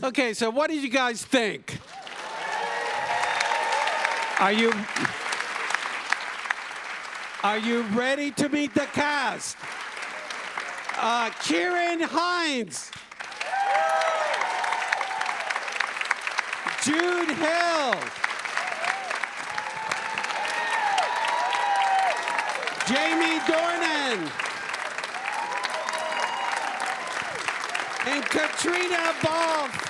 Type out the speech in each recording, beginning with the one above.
Okay, so what did you guys think? Are you ready to meet the cast? Ciarán, Hinds. Jude Hill. Jamie Dornan. And Caitríona Balfe.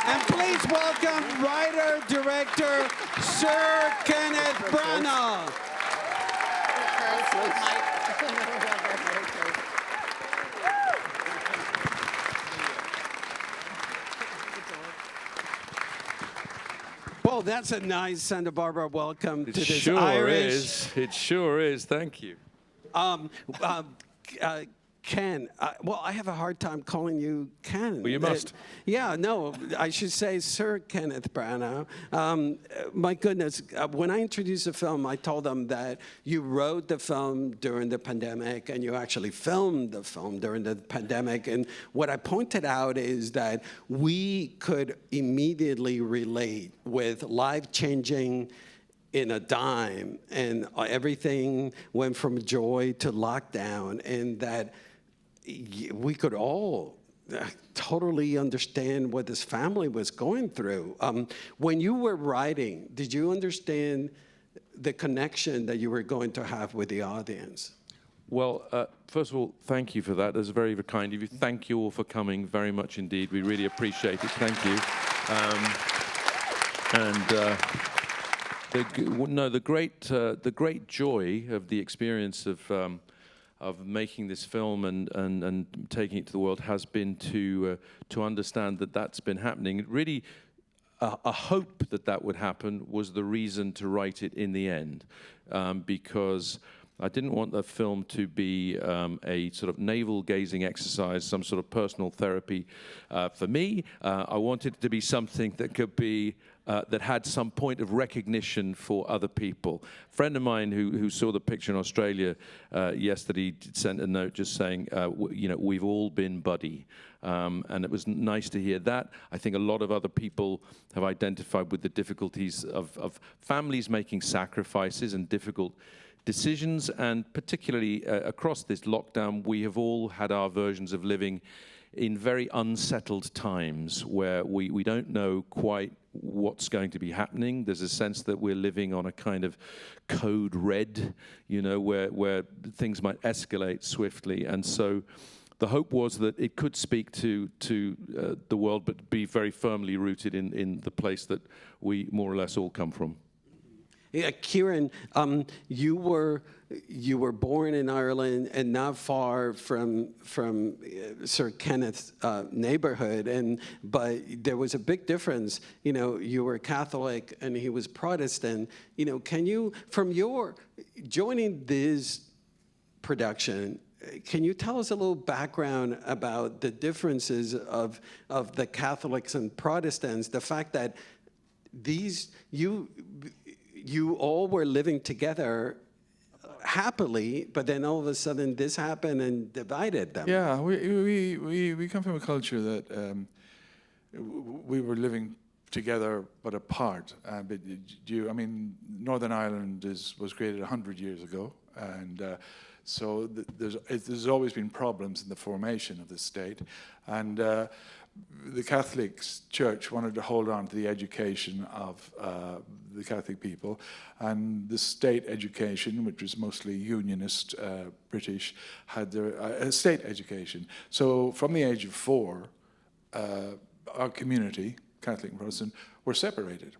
And please welcome writer, director, Sir Kenneth Branagh. Well, that's a nice Santa Barbara welcome to this sure Irish. It sure is. Thank you. Ken, well, I have a hard time calling you Ken. Well, you must. Yeah, no, I should say Sir Kenneth Branagh. My goodness, when I introduced the film, I told them that you wrote the film during the pandemic and you actually filmed the film during the pandemic. And what I pointed out is that we could immediately relate with life-changing in a dime, and everything went from joy to lockdown, and that we could all totally understand what this family was going through. When you were writing, did you understand the connection that you were going to have with the audience? Well, first of all, thank you for that. That's very, very kind of you. Thank you all for coming very much indeed. We really appreciate it. Thank you. The great joy of the experience of making this film and taking it to the world has been to understand that that's been happening. It really, a hope that would happen was the reason to write it in the end, because I didn't want the film to be a sort of navel-gazing exercise, some sort of personal therapy for me. I wanted it to be something that could be that had some point of recognition for other people. A friend of mine who saw the picture in Australia yesterday sent a note just saying, you know, we've all been Buddy. And it was nice to hear that. I think a lot of other people have identified with the difficulties of families making sacrifices and difficult decisions, and particularly across this lockdown, we have all had our versions of living in very unsettled times where we don't know quite what's going to be happening. There's a sense that we're living on a kind of code red, you know, where things might escalate swiftly. And so the hope was that it could speak to the world, but be very firmly rooted in the place that we more or less all come from. Yeah, Ciarán, you were born in Ireland and not far from Sir Kenneth's neighborhood, but there was a big difference. You know, you were Catholic and he was Protestant. You know, can you, from your joining this production, can you tell us a little background about the differences of the Catholics and Protestants? The fact that you all were living together happily, but then all of a sudden this happened and divided them. Yeah, we come from a culture that we were living together but apart. I mean, Northern Ireland was created 100 years ago, and so there's always been problems in the formation of the state, and the Catholic Church wanted to hold on to the education of the Catholic people, and the state education, which was mostly unionist British, had their state education. So from the age of 4, our community, Catholic and Protestant, were separated.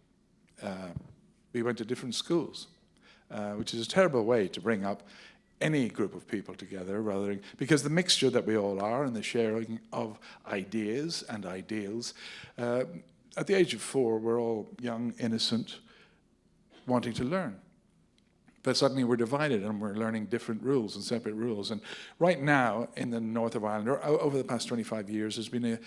We went to different schools, which is a terrible way to bring up any group of people together, because the mixture that we all are and the sharing of ideas and ideals, at the age of 4, we're all young, innocent, wanting to learn. But suddenly we're divided and we're learning different rules and separate rules. And right now in the north of Ireland, or over the past 25 years, there's been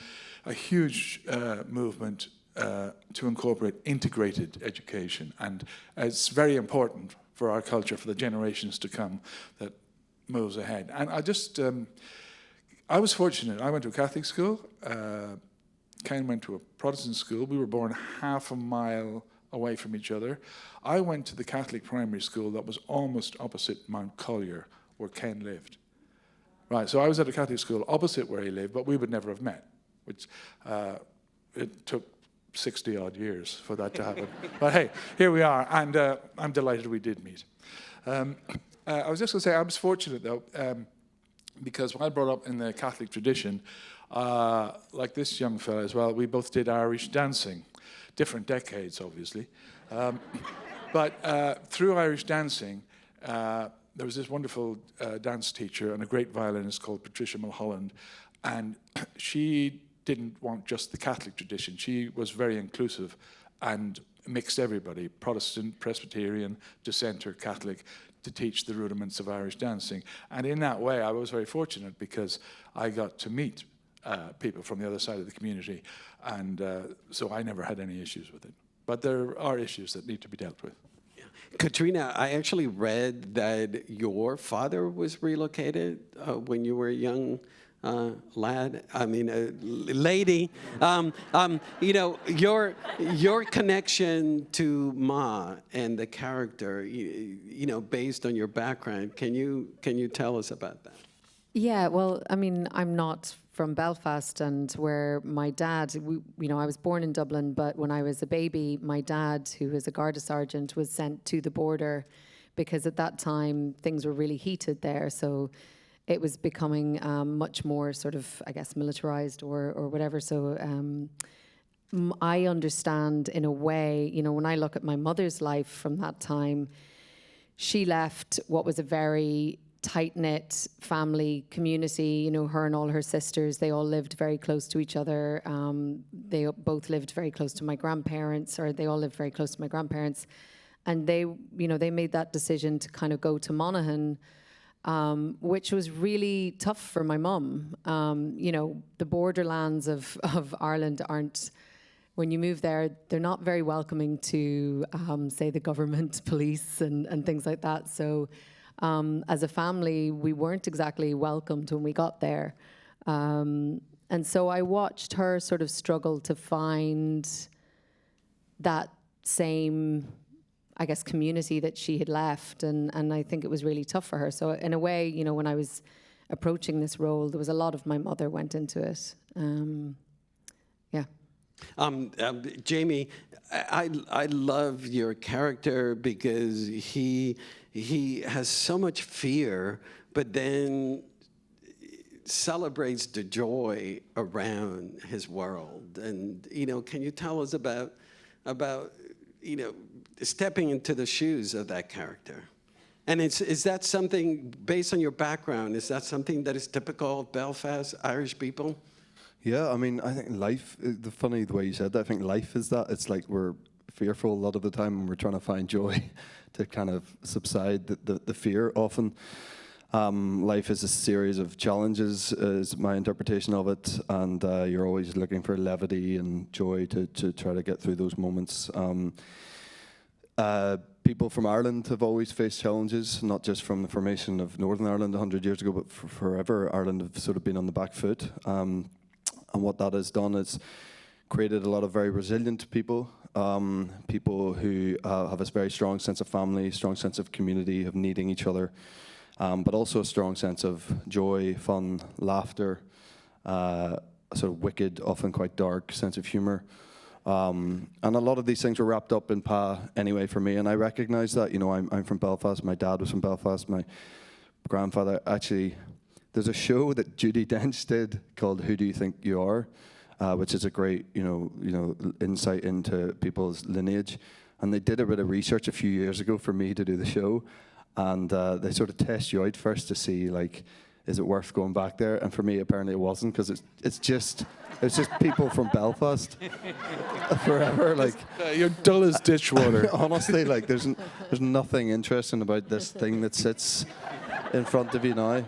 a huge movement to incorporate integrated education. And it's very important for our culture, for the generations to come, that moves ahead. And I was fortunate. I went to a Catholic school. Ken went to a Protestant school. We were born half a mile away from each other. I went to the Catholic primary school that was almost opposite Mount Collier, where Ken lived. Right, so I was at a Catholic school opposite where he lived, but we would never have met, which it took 60-odd years for that to happen. But hey, here we are, and I'm delighted we did meet. I was just going to say, I was fortunate, though, because when I brought up in the Catholic tradition, like this young fella as well, we both did Irish dancing. Different decades, obviously. But through Irish dancing, there was this wonderful dance teacher and a great violinist called Patricia Mulholland, and she didn't want just the Catholic tradition. She was very inclusive and mixed everybody, Protestant, Presbyterian, Dissenter, Catholic, to teach the rudiments of Irish dancing. And in that way, I was very fortunate because I got to meet people from the other side of the community, and so I never had any issues with it. But there are issues that need to be dealt with. Caitríona, I actually read that your father was relocated when you were a young lady. You know, your connection to Ma and the character, you know, based on your background, can you tell us about that? Yeah, well, I mean, I'm not from Belfast, and where my dad, I was born in Dublin, but when I was a baby, my dad, who was a Garda sergeant, was sent to the border because at that time things were really heated there. So it was becoming much more sort of, I guess, militarized or whatever. So I understand in a way, you know, when I look at my mother's life from that time, she left what was a very tight-knit family community. You know, her and all her sisters, they all lived very close to each other. They both lived very close to my grandparents, or they all lived very close to my grandparents. And they made that decision to kind of go to Monaghan, which was really tough for my mum. You know, the borderlands of Ireland aren't, when you move there, they're not very welcoming to, say, the government, police, and things like that. So as a family, we weren't exactly welcomed when we got there. And so I watched her sort of struggle to find that same, I guess, community that she had left. And I think it was really tough for her. So in a way, you know, when I was approaching this role, there was a lot of my mother went into it. Yeah. Jamie, I love your character because he has so much fear, but then celebrates the joy around his world. And, you know, can you tell us about you know, stepping into the shoes of that character? And is that something, based on your background, is that something that is typical of Belfast, Irish people? Yeah, I mean, I think life, the way you said that, I think life is that. It's like we're fearful a lot of the time and we're trying to find joy to kind of subside the fear often. Life is a series of challenges, is my interpretation of it, and you're always looking for levity and joy to try to get through those moments. People from Ireland have always faced challenges, not just from the formation of Northern Ireland 100 years ago, but forever. Ireland have sort of been on the back foot. And what that has done is created a lot of very resilient people, people who have a very strong sense of family, strong sense of community, of needing each other, but also a strong sense of joy, fun, laughter, a sort of wicked, often quite dark sense of humour. And a lot of these things were wrapped up in Pa anyway for me, and I recognise that. You know, I'm from Belfast, my dad was from Belfast, my grandfather actually... There's a show that Judi Dench did called Who Do You Think You Are, which is a great, you know, insight into people's lineage. And they did a bit of research a few years ago for me to do the show, and they sort of test you out first to see, like, is it worth going back there? And for me, apparently it wasn't, because it's just people from Belfast forever. Like you're dull as ditch water. Honestly, like there's nothing interesting about this thing that sits in front of you now.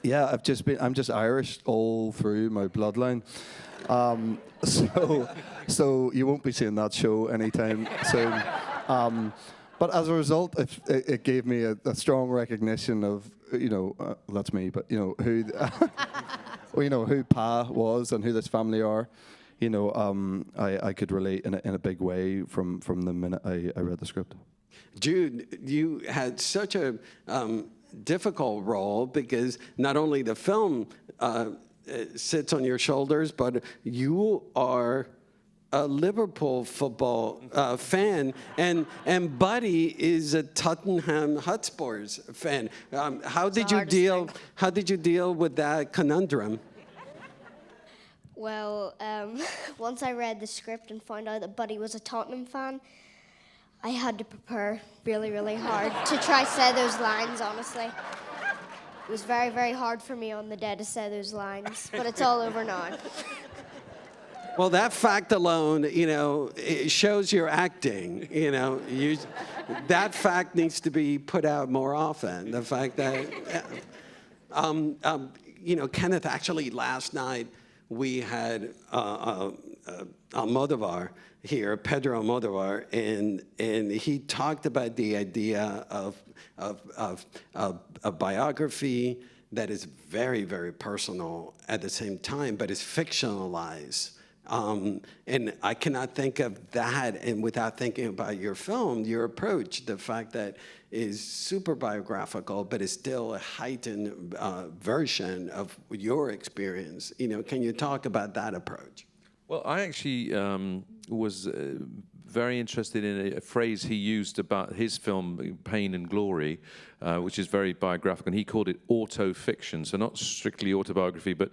Yeah, I'm just Irish all through my bloodline. So you won't be seeing that show anytime soon. But as a result, it gave me a strong recognition of, that's me, but, who, well, who Pa was and who this family are. I could relate in a big way from the minute I read the script. Jude, you had such a difficult role because not only the film sits on your shoulders, but you are a Liverpool football fan, and Buddy is a Tottenham Hotspurs fan. How did you deal with that conundrum? Well, once I read the script and found out that Buddy was a Tottenham fan, I had to prepare really, really hard to try say those lines, honestly. It was very, very hard for me on the day to say those lines, but it's all over now. Well, that fact alone, it shows your acting. That fact needs to be put out more often. The fact that, Kenneth, actually last night we had Almodovar here, Pedro Almodovar, and he talked about the idea of a biography that is very, very personal at the same time, but is fictionalized. And I cannot think of that and without thinking about your film, your approach, the fact that is super biographical, but is still a heightened version of your experience. Can you talk about that approach? Well, I actually was very interested in a phrase he used about his film, Pain and Glory, which is very biographical, and he called it auto-fiction, so not strictly autobiography, but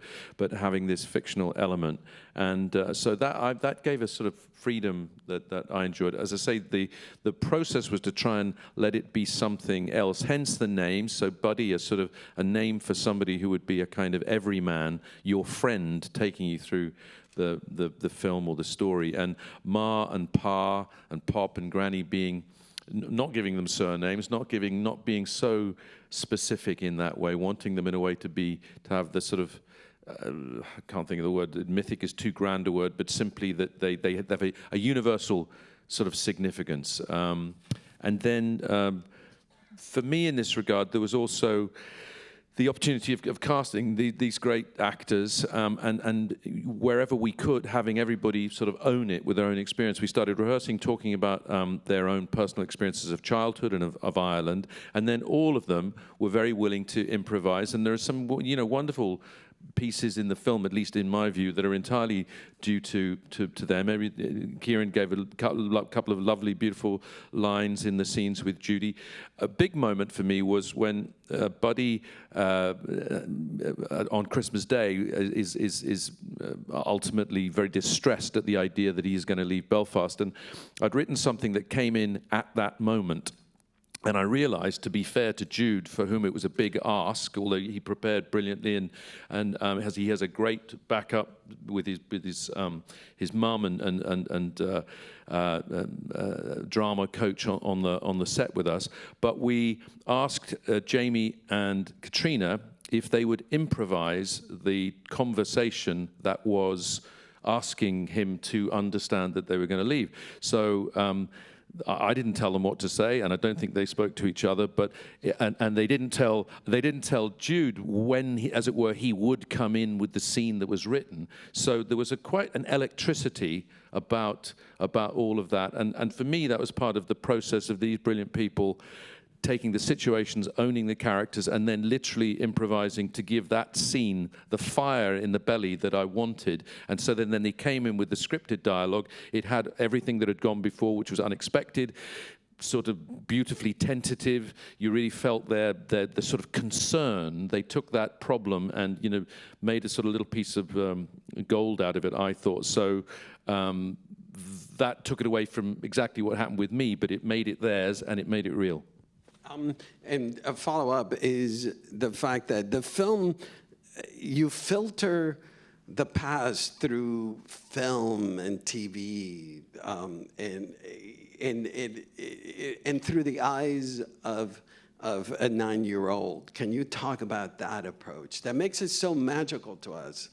having this fictional element. And so that gave us sort of freedom that I enjoyed. As I say, the process was to try and let it be something else, hence the name. So Buddy is sort of a name for somebody who would be a kind of everyman, your friend taking you through the film or the story, and Ma and Pa and Pop and Granny being not giving them surnames, not being so specific in that way, wanting them in a way to have the sort of I can't think of the word. Mythic is too grand a word, but simply that they have a universal sort of significance. And then for me in this regard, there was also the opportunity of casting these great actors, and wherever we could, having everybody sort of own it with their own experience. We started rehearsing, talking about their own personal experiences of childhood and of Ireland, and then all of them were very willing to improvise. And there are some, wonderful pieces in the film, at least in my view, that are entirely due to them. Maybe Ciarán gave a couple of lovely, beautiful lines in the scenes with Judy. A big moment for me was when Buddy on Christmas Day is ultimately very distressed at the idea that he's going to leave Belfast. And I'd written something that came in at that moment. And I realized, to be fair to Jude, for whom it was a big ask, although he prepared brilliantly, and he has a great backup with his mum and drama coach on the set with us. But we asked Jamie and Caitríona if they would improvise the conversation that was asking him to understand that they were going to leave. So. I didn't tell them what to say, and I don't think they spoke to each other. But and they didn't tell Jude when, as it were, he would come in with the scene that was written. So there was quite an electricity about all of that, and for me that was part of the process of these brilliant people taking the situations, owning the characters, and then literally improvising to give that scene the fire in the belly that I wanted. And so then they came in with the scripted dialogue. It had everything that had gone before, which was unexpected, sort of beautifully tentative. You really felt the sort of concern. They took that problem and made a sort of little piece of gold out of it, I thought. So that took it away from exactly what happened with me, but it made it theirs and it made it real. And a follow-up is the fact that the film, you filter the past through film and TV, and through the eyes of a 9-year-old. Can you talk about that approach that makes it so magical to us?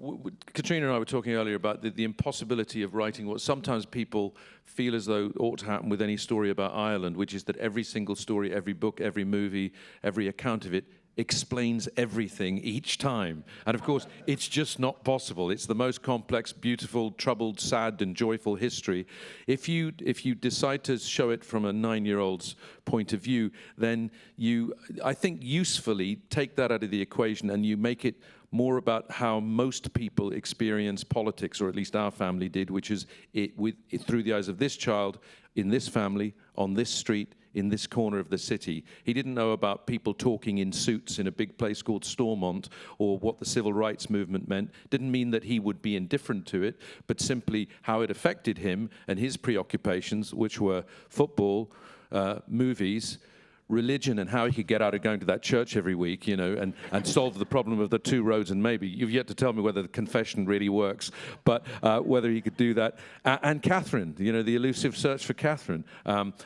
Caitríona and I were talking earlier about the impossibility of writing what sometimes people feel as though ought to happen with any story about Ireland, which is that every single story, every book, every movie, every account of it explains everything each time. And of course, it's just not possible. It's the most complex, beautiful, troubled, sad, and joyful history. If you decide to show it from a 9-year-old's point of view, then you, I think, usefully take that out of the equation and you make it more about how most people experience politics, or at least our family did, which is through the eyes of this child, in this family, on this street, in this corner of the city. He didn't know about people talking in suits in a big place called Stormont, or what the civil rights movement meant. Didn't mean that he would be indifferent to it, but simply how it affected him and his preoccupations, which were football, movies, religion, and how he could get out of going to that church every week, you know, and solve the problem of the 2 roads. And maybe you've yet to tell me whether the confession really works, but whether he could do that. And Catherine, you know, the elusive search for Catherine.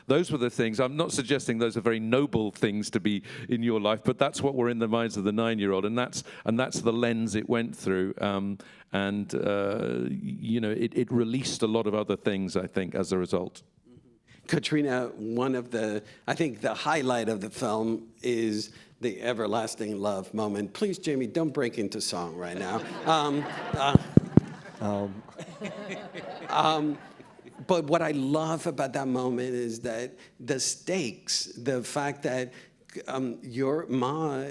Those were the things. I'm not suggesting those are very noble things to be in your life, but that's what were in the minds of the 9-year-old, and that's the lens it went through. You know, it released a lot of other things, I think, as a result. Caitríona, I think the highlight of the film is the everlasting love moment. Please, Jamie, don't break into song right now. But what I love about that moment is that the stakes, the fact that your ma,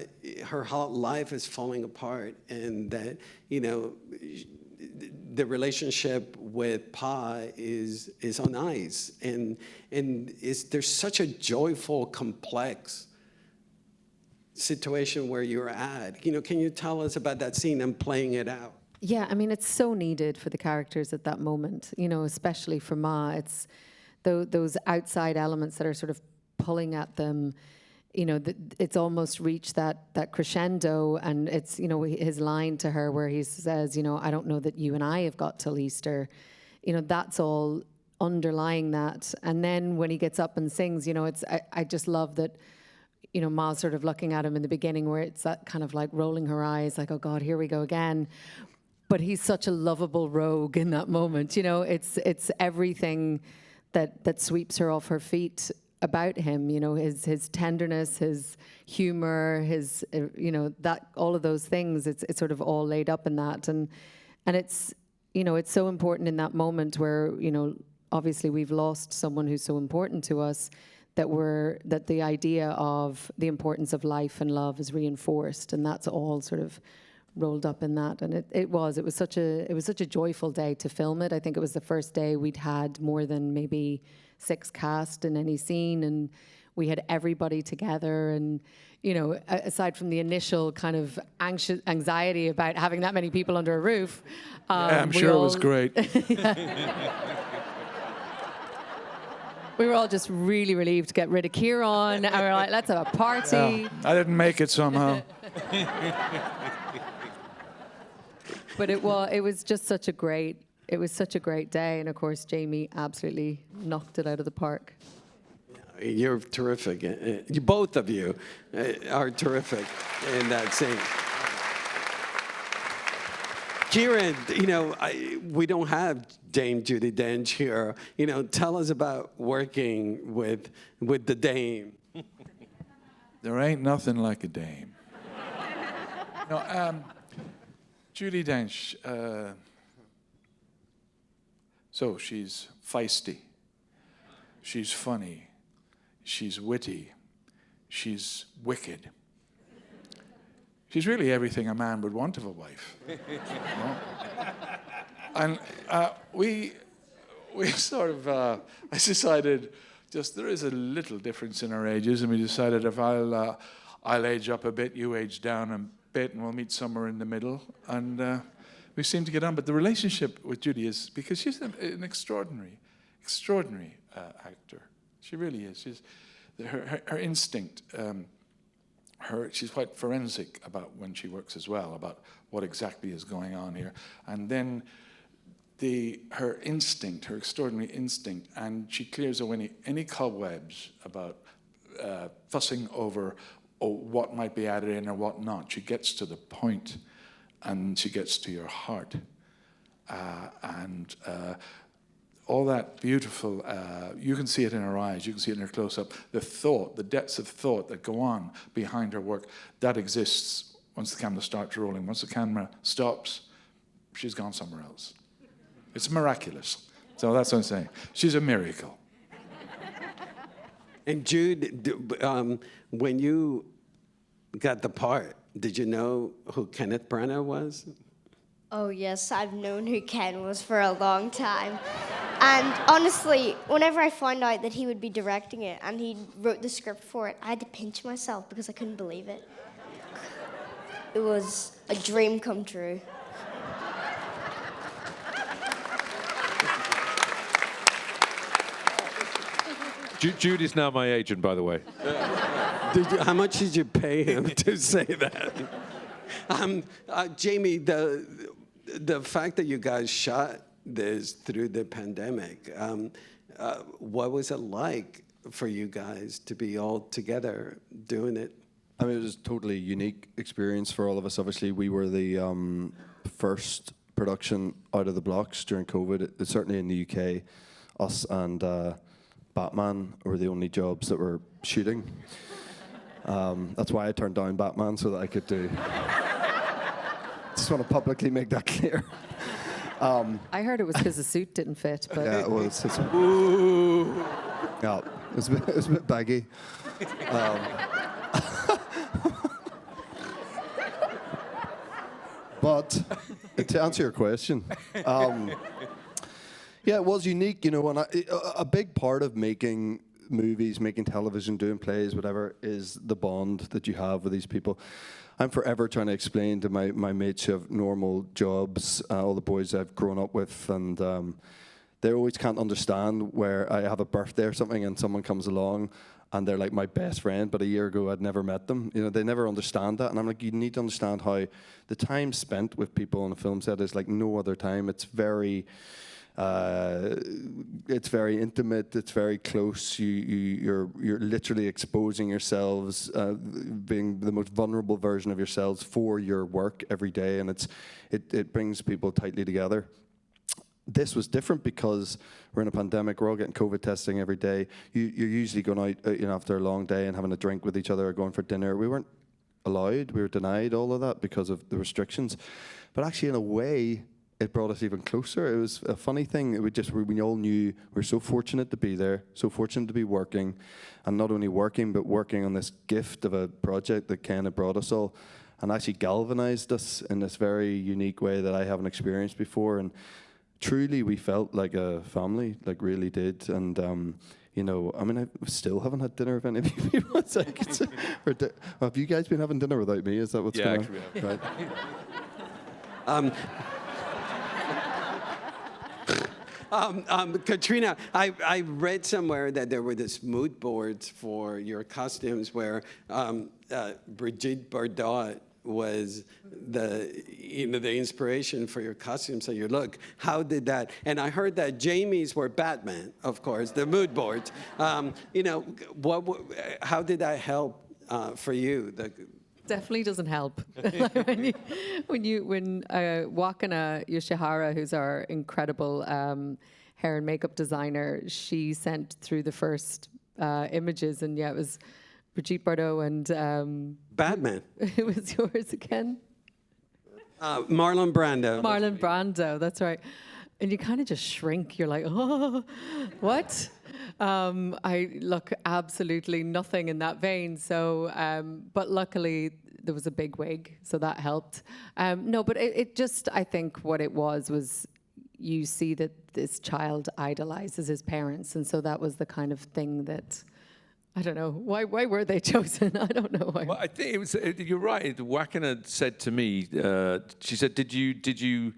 her whole life is falling apart, and that, you know, the relationship with Pa is on ice, and there's such a joyful, complex situation where you're at. You know, can you tell us about that scene and playing it out? Yeah, I mean, it's so needed for the characters at that moment, you know, especially for Ma. It's those outside elements that are sort of pulling at them. You know, it's almost reached that crescendo, and it's, you know, his line to her where he says, you know, I don't know that you and I have got till Easter. You know, that's all underlying that. And then when he gets up and sings, you know, I just love that, you know, Ma's sort of looking at him in the beginning where it's that kind of like rolling her eyes, like, oh God, here we go again. But he's such a lovable rogue in that moment. You know, it's everything that sweeps her off her feet about him, you know, his tenderness, his humor, his, you know, that, all of those things, it's sort of all laid up in that. And it's, you know, it's so important in that moment where, you know, obviously we've lost someone who's so important to us, that the idea of the importance of life and love is reinforced, and that's all sort of rolled up in that. And it was such a joyful day to film it. I think it was the first day we'd had more than maybe 6 cast in any scene, and we had everybody together. And, you know, aside from the initial kind of anxiety about having that many people under a roof, yeah, I'm sure it was great. We were all just really relieved to get rid of Ciarán, and we were like, let's have a party. Yeah, I didn't make it somehow. But it was just such a great day, and of course Jamie absolutely knocked it out of the park. You're terrific. Both of you are terrific in that scene. Ciarán, you know, we don't have Dame Judi Dench here. You know, tell us about working with the Dame. There ain't nothing like a dame. No, Judi Dench. So she's feisty, she's funny, she's witty, she's wicked. She's really everything a man would want of a wife. You know? And we sort of, I decided, just there is a little difference in our ages, and we decided if I'll age up a bit, you age down a bit, and we'll meet somewhere in the middle. And we seem to get on. But the relationship with Judy is, because she's an extraordinary actor. She really is. She's her instinct. She's quite forensic about when she works as well, about what exactly is going on here. And then her instinct, her extraordinary instinct, and she clears away any cobwebs about fussing over what might be added in or what not. She gets to the point. and she gets to your heart. All that beautiful, you can see it in her eyes, you can see it in her close-up, the thought, the depths of thought that go on behind her work, that exists once the camera starts rolling. Once the camera stops, she's gone somewhere else. It's miraculous. So that's what I'm saying. She's a miracle. And Jude, when you got the part, did you know who Kenneth Branagh was? Oh yes, I've known who Ken was for a long time. And honestly, whenever I found out that he would be directing it and he wrote the script for it, I had to pinch myself because I couldn't believe it. It was a dream come true. Jude is now my agent, by the way. How much did you pay him to say that? Jamie, the fact that you guys shot this through the pandemic, what was it like for you guys to be all together doing it? I mean, it was a totally unique experience for all of us. Obviously, we were the first production out of the blocks during COVID. Certainly in the UK, us and Batman were the only jobs that were shooting. That's why I turned down Batman, so that I could do. Just want to publicly make that clear. I heard it was because the suit didn't fit, but Yeah, it was. Ooh. Yeah, it was a bit baggy. But to answer your question, yeah, it was unique, you know, and a big part of making movies, making television, doing plays, whatever, is the bond that you have with these people. I'm forever trying to explain to my mates who have normal jobs, all the boys I've grown up with, and they always can't understand where I have a birthday or something and someone comes along and they're like my best friend, but a year ago I'd never met them. You know, they never understand that. And I'm like, you need to understand how the time spent with people on a film set is like no other time. It's very intimate. It's very close. You're literally exposing yourselves, being the most vulnerable version of yourselves for your work every day, and it brings people tightly together. This was different because we're in a pandemic. We're all getting COVID testing every day. You're usually going out, you know, after a long day and having a drink with each other or going for dinner. We weren't allowed. We were denied all of that because of the restrictions. But actually, in a way, it brought us even closer. It was a funny thing. We all knew we were so fortunate to be there, so fortunate to be working, and not only working, but working on this gift of a project that Ken had brought us all, and actually galvanized us in this very unique way that I haven't experienced before. And truly, we felt like a family, like really did. And you know, I mean, I still haven't had dinner with any of you people. It's like, have you guys been having dinner without me? Is that what's going on? Yeah, actually, Right. Caitríona, I read somewhere that there were these mood boards for your costumes where Brigitte Bardot was the inspiration for your costumes and your look. How did that? And I heard that Jamie's were Batman, of course, the mood boards. You know, how did that help for you? definitely doesn't help. when Wakana Yoshihara, who's our incredible hair and makeup designer, she sent through the first images, and yeah, it was Brigitte Bardot and Batman. Who was yours again? Marlon Brando. Marlon Brando, that's right. And you kind of just shrink. You're like, oh, what? I look absolutely nothing in that vein. So, but luckily there was a big wig, so that helped. No, but it just, I think what it was you see that this child idolizes his parents. And so that was the kind of thing that, I don't know, why were they chosen? I don't know why. Well, I think it was, you're right. Wakana said to me, she said, did you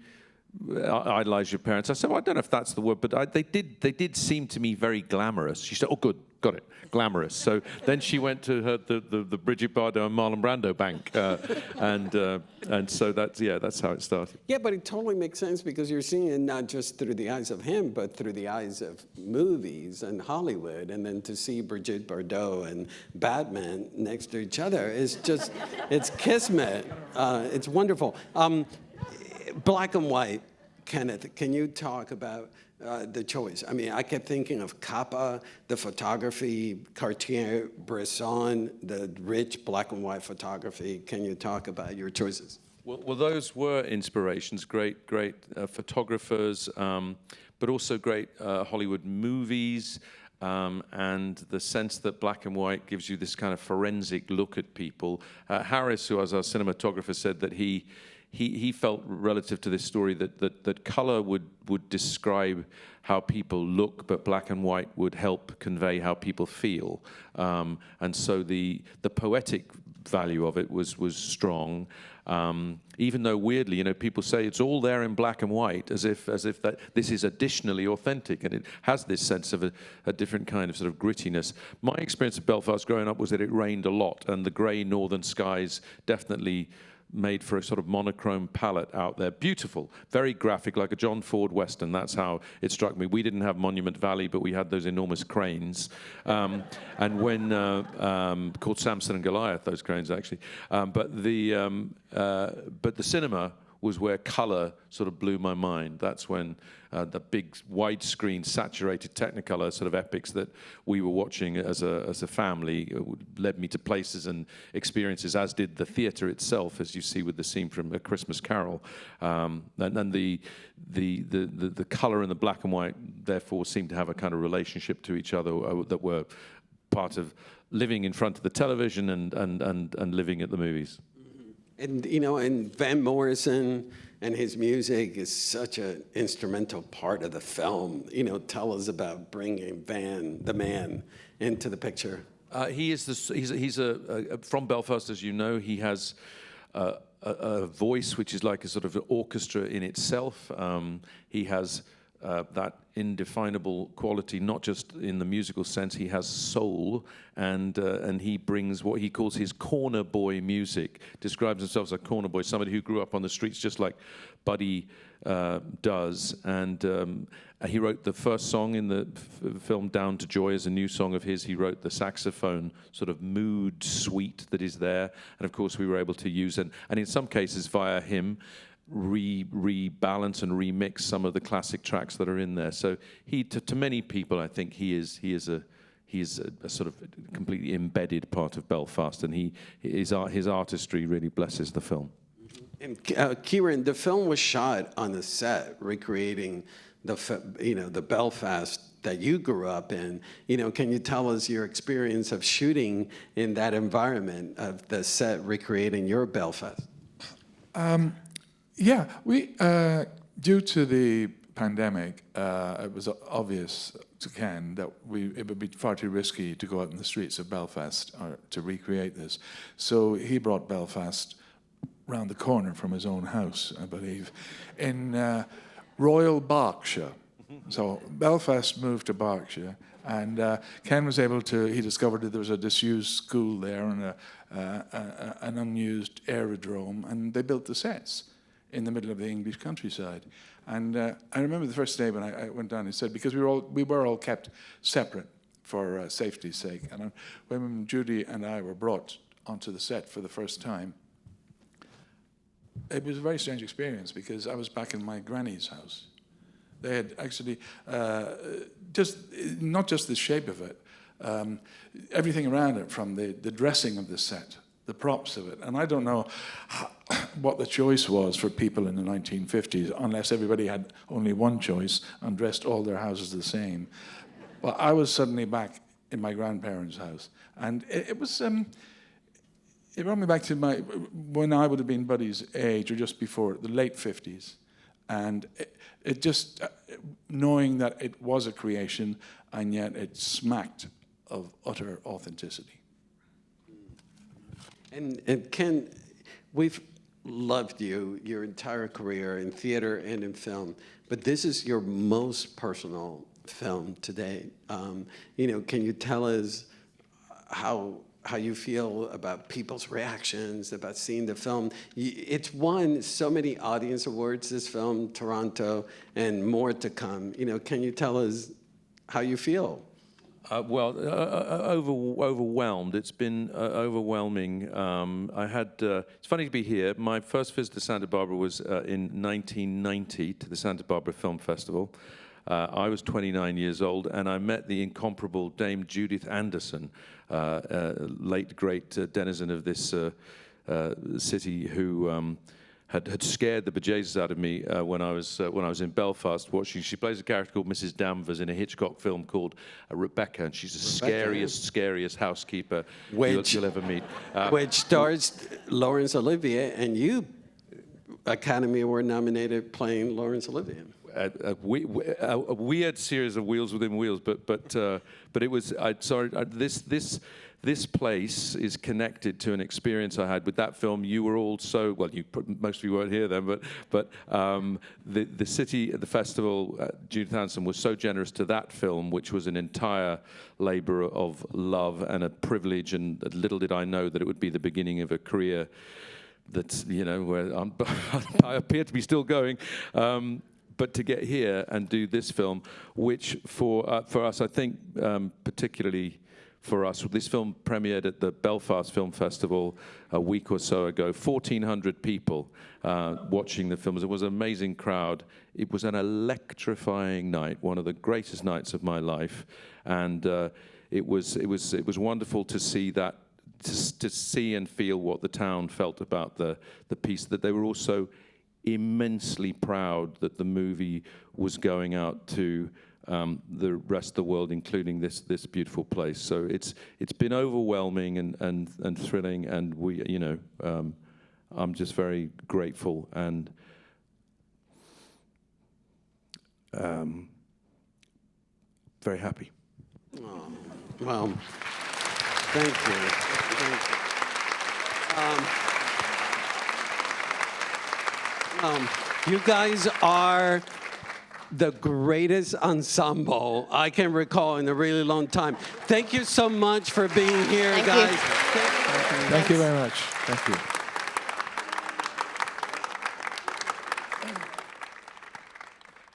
idolize your parents. I said, well, I don't know if that's the word, but they did seem to me very glamorous. She said, oh, good, got it, glamorous. So then she went to the Bridget Bardot and Marlon Brando bank, and so that's how it started. Yeah, but it totally makes sense because you're seeing it not just through the eyes of him, but through the eyes of movies and Hollywood, and then to see Bridget Bardot and Batman next to each other is just, it's kismet. It's wonderful. Black and white, Kenneth, can you talk about the choice? I mean, I kept thinking of Kappa, the photography, Cartier-Bresson, the rich black and white photography. Can you talk about your choices? Well, those were inspirations, great photographers, but also great Hollywood movies, and the sense that black and white gives you this kind of forensic look at people. Harris, who was our cinematographer, said that he felt relative to this story that color would describe how people look, but black and white would help convey how people feel. And so the poetic value of it was strong. Even though weirdly, people say it's all there in black and white, as if that this is additionally authentic, and it has this sense of a different kind of sort of grittiness. My experience of Belfast growing up was that it rained a lot, and the grey northern skies definitely made for a sort of monochrome palette out there. Beautiful, very graphic, like a John Ford Western. That's how it struck me. We didn't have Monument Valley, but we had those enormous cranes. And when, called Samson and Goliath, those cranes actually. But the cinema was where color sort of blew my mind. That's when the big widescreen saturated Technicolor sort of epics that we were watching as a family led me to places and experiences, as did the theater itself, as you see with the scene from A Christmas Carol. And the color and the black and white therefore seemed to have a kind of relationship to each other that were part of living in front of the television and living at the movies. And, and Van Morrison and his music is such an instrumental part of the film. Tell us about bringing Van, the man, into the picture. He's from Belfast, as you know. He has a voice which is like a sort of orchestra in itself. He has that indefinable quality, not just in the musical sense. He has soul, and he brings what he calls his corner boy music. Describes himself as a corner boy, somebody who grew up on the streets just like Buddy does. And he wrote the first song in the film, Down to Joy, is a new song of his. He wrote the saxophone sort of mood suite that is there, and of course we were able to use and in some cases via him rebalance and remix some of the classic tracks that are in there. So to many people, I think he is a sort of completely embedded part of Belfast, and his artistry really blesses the film. And Ciarán, the film was shot on the set, recreating the Belfast that you grew up in. Can you tell us your experience of shooting in that environment of the set recreating your Belfast? Yeah, we due to the pandemic, it was obvious to Ken that it would be far too risky to go out in the streets of Belfast or to recreate this. So he brought Belfast round the corner from his own house, I believe, in Royal Berkshire. So Belfast moved to Berkshire, and Ken was able to. He discovered that there was a disused school there and an unused aerodrome, and they built the sets in the middle of the English countryside. And I remember the first day when I went down, he said, because we were all kept separate for safety's sake. And when Judy and I were brought onto the set for the first time, it was a very strange experience because I was back in my granny's house. They had actually, not just the shape of it, everything around it, from the dressing of the set, the props of it. And I don't know what the choice was for people in the 1950s, unless everybody had only one choice and dressed all their houses the same. But I was suddenly back in my grandparents' house. And it was, it brought me back to when I would have been Buddy's age, or just before, the late 50s. And it just, knowing that it was a creation, and yet it smacked of utter authenticity. And Ken, we've loved you your entire career in theater and in film, but this is your most personal film today. Can you tell us how you feel about people's reactions, about seeing the film? It's won so many audience awards, this film, Toronto, and more to come. Can you tell us how you feel? Overwhelmed. It's been overwhelming. It's funny to be here. My first visit to Santa Barbara was in 1990 to the Santa Barbara Film Festival. I was 29 years old, and I met the incomparable Dame Judith Anderson, late great denizen of this city, who had scared the bejesus out of me when I was in Belfast watching. She plays a character called Mrs. Danvers in a Hitchcock film called Rebecca, and she's the scariest housekeeper you'll ever meet. Which stars Laurence Olivier, and you, Academy Award nominated, playing Laurence Olivier. A weird series of wheels within wheels, but it was. This place is connected to an experience I had with that film. You were all most of you weren't here then, but the city, the festival, Judith Anderson was so generous to that film, which was an entire labor of love and a privilege, and little did I know that it would be the beginning of a career that's, where I appear to be still going. But to get here and do this film, which for us, I think particularly for us, this film premiered at the Belfast Film Festival a week or so ago. 1,400 people watching the film. It was an amazing crowd. It was an electrifying night, one of the greatest nights of my life, and it was wonderful to see that, to see and feel what the town felt about the piece. That they were also immensely proud that the movie was going out to the rest of the world, including this beautiful place. So it's been overwhelming and thrilling, and I'm just very grateful and very happy. Oh, well, thank you. You guys are the greatest ensemble I can recall in a really long time. Thank you so much for being here, guys. Thank you very much. Thank you.